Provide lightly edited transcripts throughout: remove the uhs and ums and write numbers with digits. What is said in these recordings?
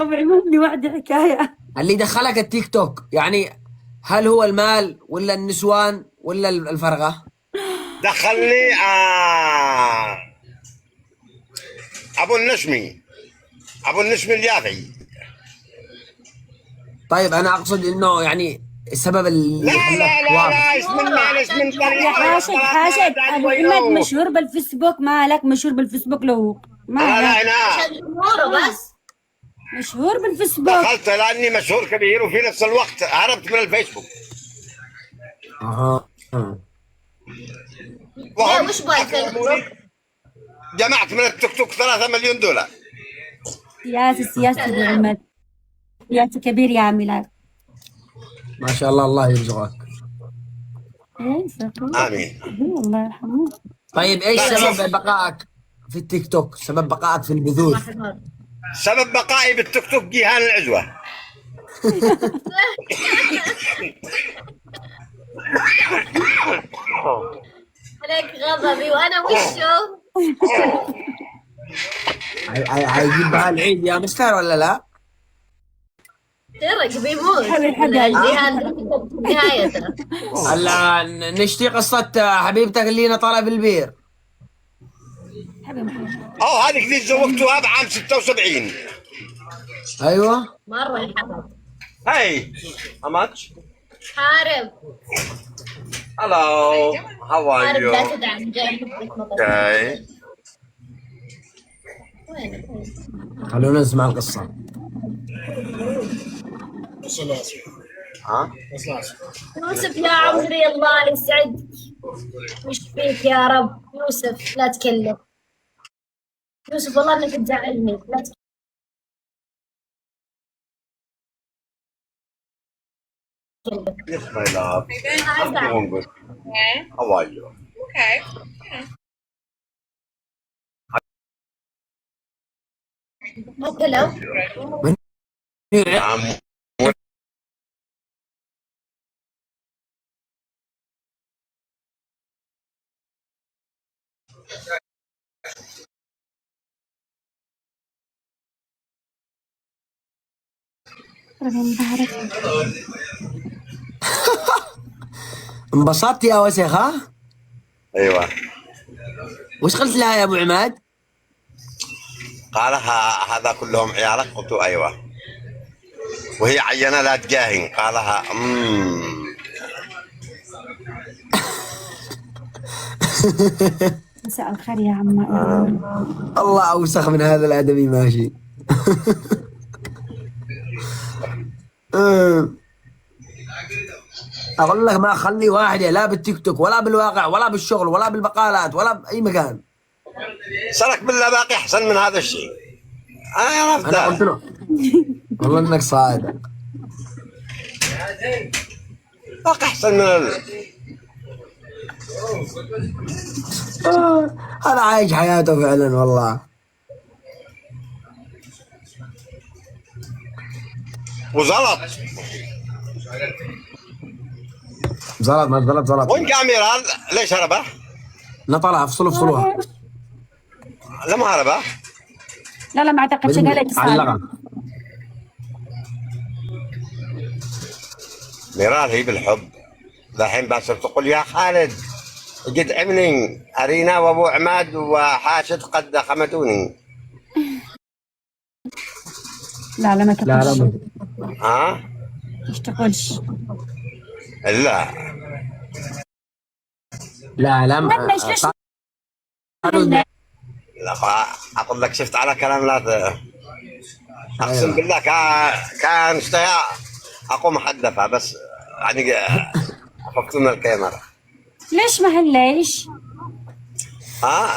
طبعا عندي واحدة حكاية. اللي دخلك التيك توك يعني، هل هو المال ولا النسوان ولا الفرغة؟ دخلني ابو النشمي، ابو النشمي اليافعي. طيب انا اقصد انه يعني السبب لا اللي خلاك لا لا واقف. لا، ايش من مال، ايش من يا طريقه يا حاشد طلعت حاشد، ما ابو عندي حماد وينه. مشهور بالفيسبوك، مالك مشهور بالفيسبوك لو انا مالك؟ لا هنا عشان جمهوره بس. مشهور بالفيسبوك. دخلت لاني مشهور كبير، وفي نفس الوقت هربت من الفيسبوك. اها. ليه وهم وش بغى اكرموني. الفيسبوك؟ جمعت من التيك توك 3 مليون دولار. سياسي ابو عماد، سياسي كبير يا عمي. ما شاء الله، الله يرزقك. ايه فقير. امين. الله يرحمه. طيب ايش لا شوف، سبب بقائك في التيك توك؟ سبب بقائك في البثوث؟ سبب بقائي بالتيك توك جيهان العزوه. عليك غضبي وانا وشو؟ هيجيب بها العيد يا مستر ولا لا؟ ترك بيموت حبيب من حبايبي. الجهاد نهايته. هلا نشتي قصة حبيبتك اللي نطلع بالبير. حبيبي. هذيك اللي تزوجتوها بعام 76. ايوه. مرة الحمد. هاي how much. حارب hello how are حارب you. لا تدعم جنبك مطر. okay. وينك؟ خلونا نسمع القصة. ها يوسف يا عمري الله يسعدك. وش فيك يا رب؟ يوسف لا تكلم. يوسف والله انك تزعلني، لا تكلم. yes my love. I'm أزعل. doing good. how are you. حتى لو نعم. انبسطت يا وسخ ها؟ ايوه. وش قلت لها يا ابو عماد؟ قال هذا كلهم عيالك؟ قلت ايوه. وهي عينه لا تجاهن. قالها مساء الخير يا عم. الله اوسخ من هذا الادمي ماشي. اقول لك ما اخلي واحده لا بالتيك توك ولا بالواقع ولا بالشغل ولا بالبقالات ولا باي مكان. سلك بالله باقي احسن من هذا الشيء. انا عرفت انا قلت له والله انك صادق. باقي احسن من هذا عايش حياته فعلا والله. وزلط. زلط ما زلط زلط. وين كاميرا؟ ليش هربه؟ نطلع افصلوها. لما هربه؟ لا ما اعتقد شغال اتصال. علقها. ميرال هي بالحب. الحين باسر تقول يا خالد جد عمني ارينا وابو عماد وحاشد قد خمتوني. لا ما تقولش. لا ها؟ ايش تقولش؟ لا ليش لا اقول لك شفت على كلام لا اقسم بالله كان اشتهى اقوم احدثها بس يعني خفتنا الكاميرا. ليش ما هليش؟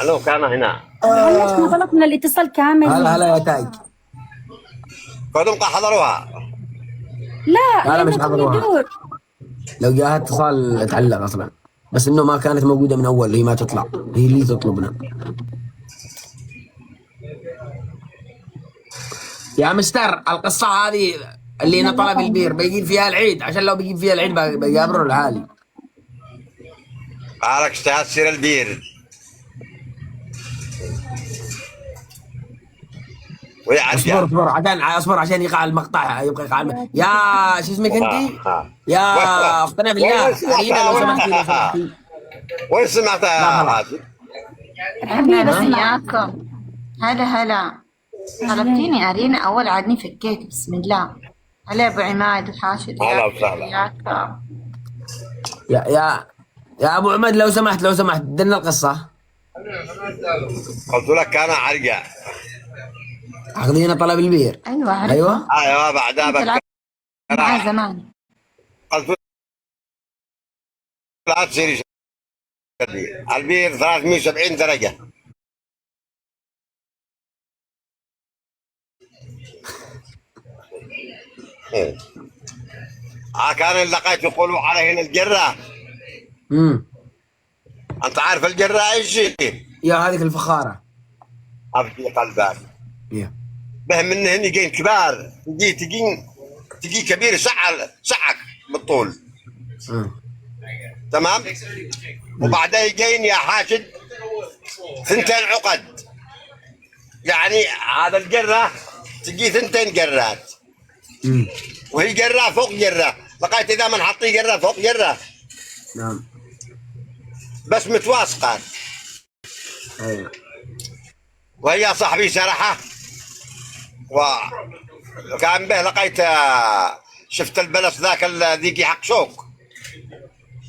لو كان هنا ليش ما طلبنا الاتصال كامل؟ هلا يا تاج. كودهم حضروها. لا مش حضروها. لو جاها اتصال تعلق اصلا، بس انه ما كانت موجوده من اول. هي ما تطلع، هي اللي تطلبنا. يا مستر القصه هذه اللي نطلع بالبير بيجيب فيها العيد، عشان لو بيجيب فيها العيد بيقابروا العالي. قالك اشتهى تصير البير. ويعدي. اصبر عشان يقع المقطع، يبقى يقع يا شو اسمك انت؟ يا اختنا بالله ارينا لو سمحتي لو سمحتي. وين سمعتها هذه؟ حبيبي بس وياكم. هلا طلبتيني أرينا أول عادني فكيت. بسم الله. هلا أبو عماد وحاشد. هلا وسهلا. وياكم. يا ابو عماد لو سمحت دلنا القصه. قلت لك انا ارجع. اخذينا طلب البير. أيوة ايوه بعدها بكره مع زمان. قلت لك لا تصيري البير 370 درجه. كان لقيت يقولوا على هنا الجره. انت عارف الجره ايش هي؟ يا هذيك الفخاره. ابكي قلبك. بهم منهن يجين كبار، تجي كبير سعك بالطول. تمام؟ وبعدين يجين يا حاشد 2 عقد. يعني هذا الجره تجي 2 جرات. وهي جره فوق جره، لقيت اذا ما نحطي جره فوق جره. نعم. بس متواثقات. ايوه. وهي صاحبي سرحه وكان به لقيت شفت البلس ذاك ذيك حق شوك.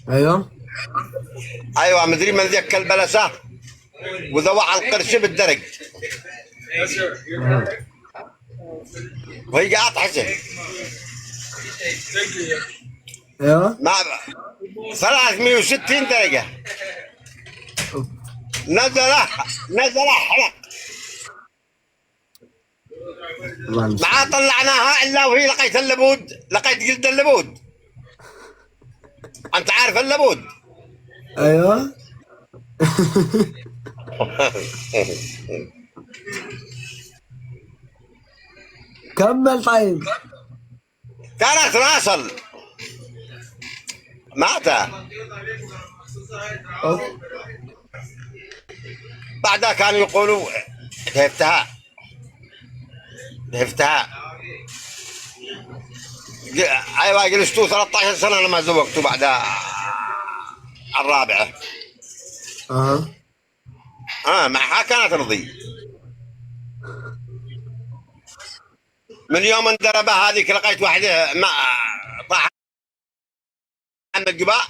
ايوه مدري من ذيك البلسه وذوع القرش بالدرج. وهي قاعد حسن. ايوه مع 360 درجه. نزل حلق. ما طلعناها الا وهي لقيت اللبود، لقيت جلد اللبود. انت عارف اللبود؟ ايوه. كمل طيب. كانت راسل مات. بعدها كانوا يقولوا دهفتها. ايوه جلستوا 13 سنه لما زوجتوا بعد الرابعه. معها كانت رضي. من يوم اندربها هذيك لقيت واحده ما طاح عن الجباء.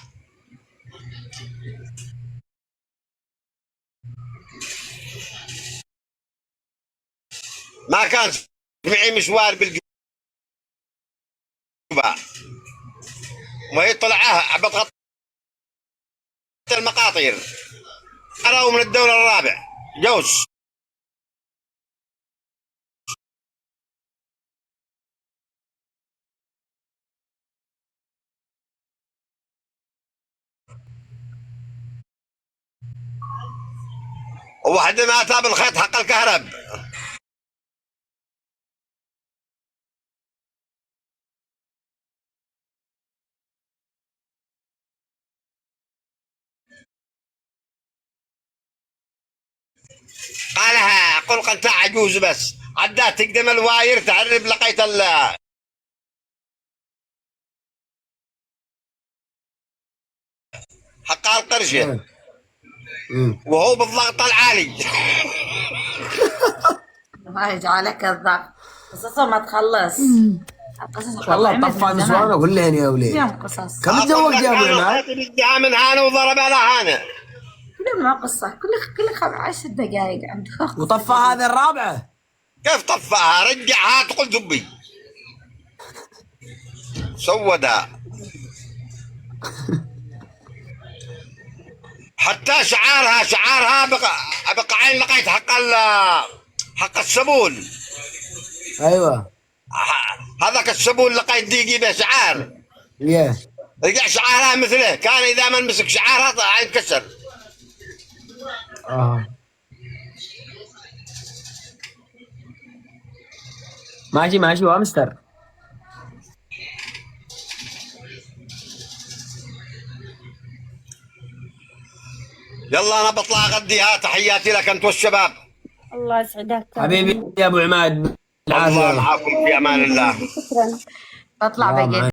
ما كان معي مشوار بالجباء وهي طلعها بتغطي المقاطير. أراو من الدولة الرابع جوش. وواحدة ماتها بالخيط حق الكهرب. قالها قل قنت عجوز بس عدات تقدم الواير تعرب لقيت حق القرشة وهو بالضغط العالي. ما يجعلك الضغط قصصه ما تخلص. والله طفى نسوانه كلهن يا وليد. اليوم قصص كم تزوج يا ابو عماد؟ بدها من هانا وضربها لهانا. كل ما قصة كل 10 دقائق عنده. وطفى هذا الرابعة. كيف طفاها؟ رجعها تقول دبي. سودها. حتى شعارها بقعين لقيت حق السبول. ايوه هذاك السبول لقيت ديقي به شعار. رجع شعارها مثله، كان اذا ما مسك شعارها ينكسر. ماشي وامستر. يلا انا بطلع اغديها. تحياتي لك انت والشباب. الله يسعدك. حبيبي يا ابو عماد، الله العافيه. معكم في امان الله. شكرا. بطلع بقيت